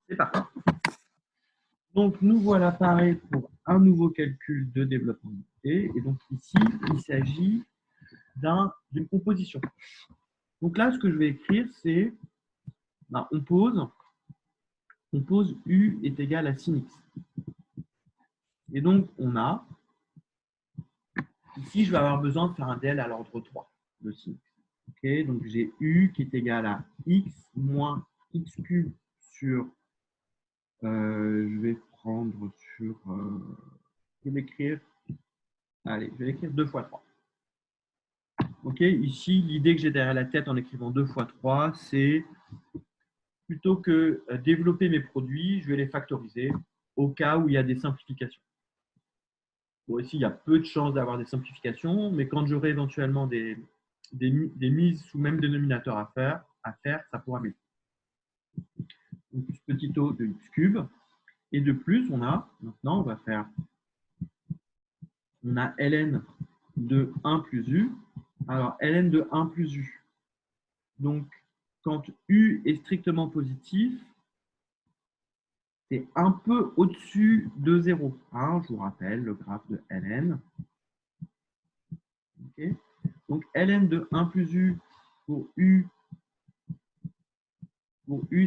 C'est parti. Donc, nous voilà parés pour un nouveau calcul de développement d'unité. Et donc, ici, il s'agit d'une composition. Donc là, ce que je vais écrire, c'est on pose U est égal à sin x. Et donc, on a, ici, je vais avoir besoin de faire un del à l'ordre 3 de sin x. Okay, donc, j'ai U qui est égal à x moins x cube sur, je vais prendre sur, je vais l'écrire, allez, je vais l'écrire 2 fois 3. Ok, ici, l'idée que j'ai derrière la tête en écrivant 2 fois 3, c'est plutôt que développer mes produits, je vais les factoriser au cas où il y a des simplifications. Bon, ici, il y a peu de chances d'avoir des simplifications, mais quand j'aurai éventuellement des mises sous même dénominateur à faire, ça pourra m'aider. Donc, petit O de x cube. Et de plus, maintenant, on va faire, on a ln de 1 plus u. Alors, ln de 1 plus u. Donc, quand u est strictement positif, c'est un peu au-dessus de 0. Hein, je vous rappelle le graphe de ln. Okay. Donc, ln de 1 plus u pour u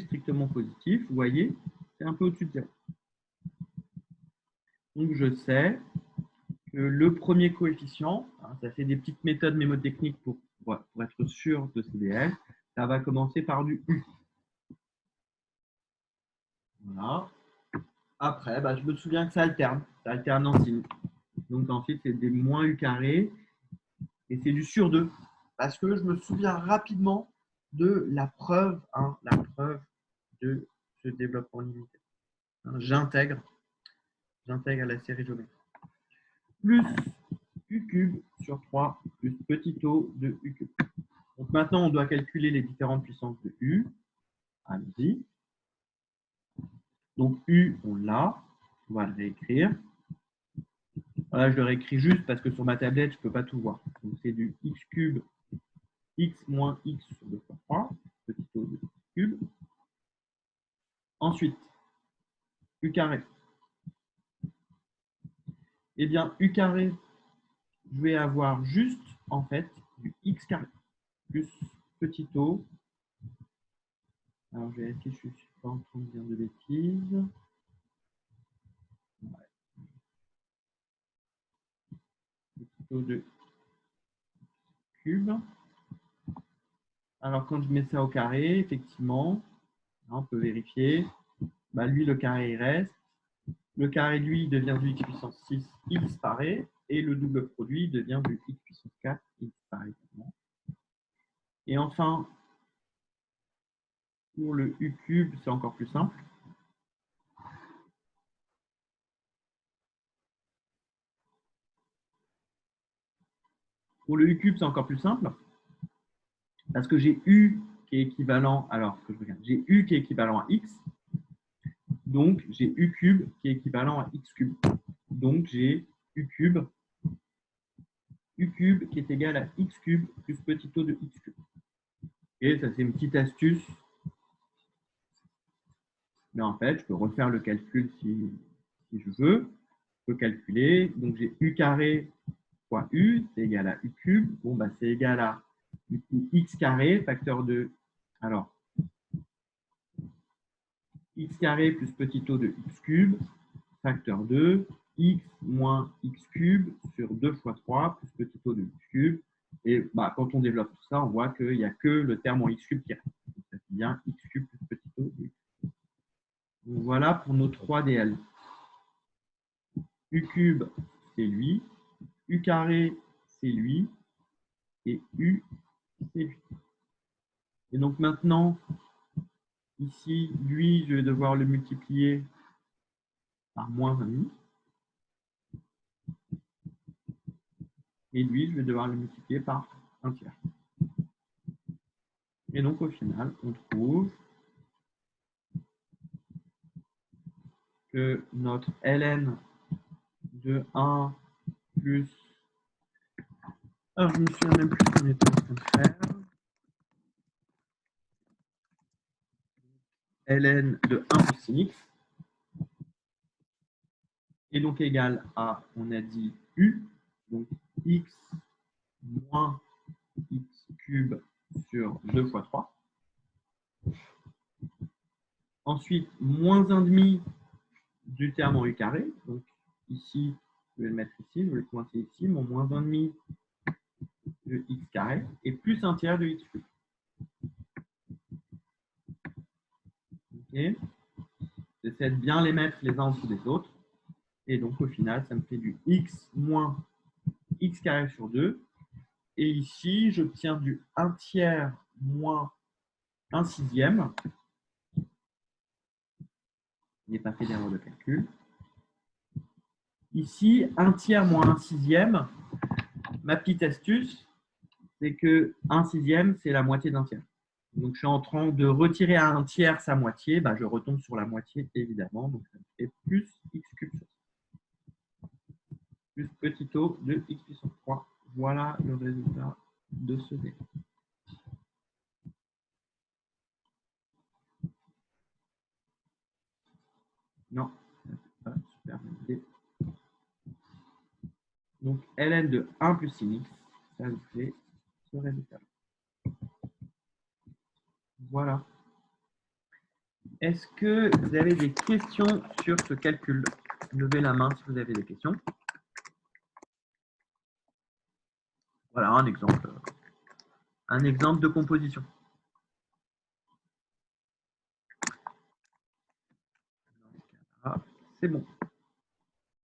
strictement positif, vous voyez, c'est un peu au-dessus de 0. Donc, je sais que le premier coefficient, hein, ça fait des petites méthodes mémotechniques pour être sûr de CDF, ça va commencer par du u. Voilà. Après, je me souviens que ça alterne en signe. Donc, ensuite, c'est des moins u carré et c'est du sur 2. Parce que je me souviens rapidement de la preuve de ce développement limité. Hein, j'intègre à la série géométrique. Plus u cube sur 3 plus petit o de u cube. Donc maintenant, on doit calculer les différentes puissances de u. Allons-y. Donc u, on l'a. On va le réécrire. Voilà, je le réécris juste parce que sur ma tablette, je ne peux pas tout voir. Donc c'est du x cube, x moins x sur 2 fois 3, petit o de x cube. Ensuite, u carré. Eh bien, u carré, je vais avoir juste, en fait, du x carré plus petit o. Alors, je vais vérifier si je ne suis pas en train de dire de bêtises. Ouais. Petit o de cube. Alors, quand je mets ça au carré, effectivement, on peut vérifier. Lui, le carré, il reste. Le carré, lui, devient du x puissance 6, il disparaît. Et le double produit devient du x puissance 4, il disparaît également. Et enfin, pour le u cube, c'est encore plus simple. Pour le u cube, c'est encore plus simple. Parce que j'ai u qui est équivalent, alors que je regarde, j'ai u qui est équivalent à x. Donc, j'ai u cube qui est équivalent à x cube. Donc, j'ai u cube qui est égal à x cube plus petit o de x cube. Et ça, c'est une petite astuce. Mais en fait, je peux refaire le calcul si je veux. Je peux calculer. Donc, j'ai u carré fois u, c'est égal à u cube. Bon, c'est égal à du coup, x carré, facteur de. Alors, x carré plus petit o de x cube, facteur de x moins x cube sur 2 fois 3 plus petit o de x cube. Et quand on développe tout ça, on voit qu'il n'y a que le terme en x cube qui reste. Donc, ça fait bien x cube plus petit o de x cube. Donc, voilà pour nos 3 DL. U cube, c'est lui. U carré, c'est lui. Et U, c'est lui. Et donc maintenant, ici, lui, je vais devoir le multiplier par moins 1,5. Et lui, je vais devoir le multiplier par 1 tiers. Et donc, au final, on trouve que notre ln de 1 plus... Alors, je ne me souviens même plus ce qu'on était en train de faire. ln de 1 plus sin x est donc égal à, on a dit u, donc x moins x cube sur 2 fois 3. Ensuite, moins 1,5 du terme en u carré. Donc ici, je vais le mettre ici, je vais le pointer ici, mon moins 1,5 de x carré, et plus un tiers de x cube. Okay. J'essaie de bien les mettre les uns en dessous des autres. Et donc, au final, ça me fait du x moins x carré sur 2. Et ici, j'obtiens du 1 tiers moins 1 sixième. Il n'est pas fait d'erreur de calcul. Ici, 1 tiers moins 1 sixième. Ma petite astuce, c'est que 1 sixième, c'est la moitié d'un tiers. Donc, je suis en train de retirer à 1 tiers sa moitié. Bah, je retombe sur la moitié, évidemment. Donc, ça me fait plus x cube sur 6. Plus petit o de x puissance 3. Voilà le résultat de ce délai. Non, ça pas super bien idée. Donc, ln de 1 plus sin x, ça nous fait ce résultat. Voilà. Est-ce que vous avez des questions sur ce calcul? Levez la main si vous avez des questions. Voilà un exemple de composition. C'est bon.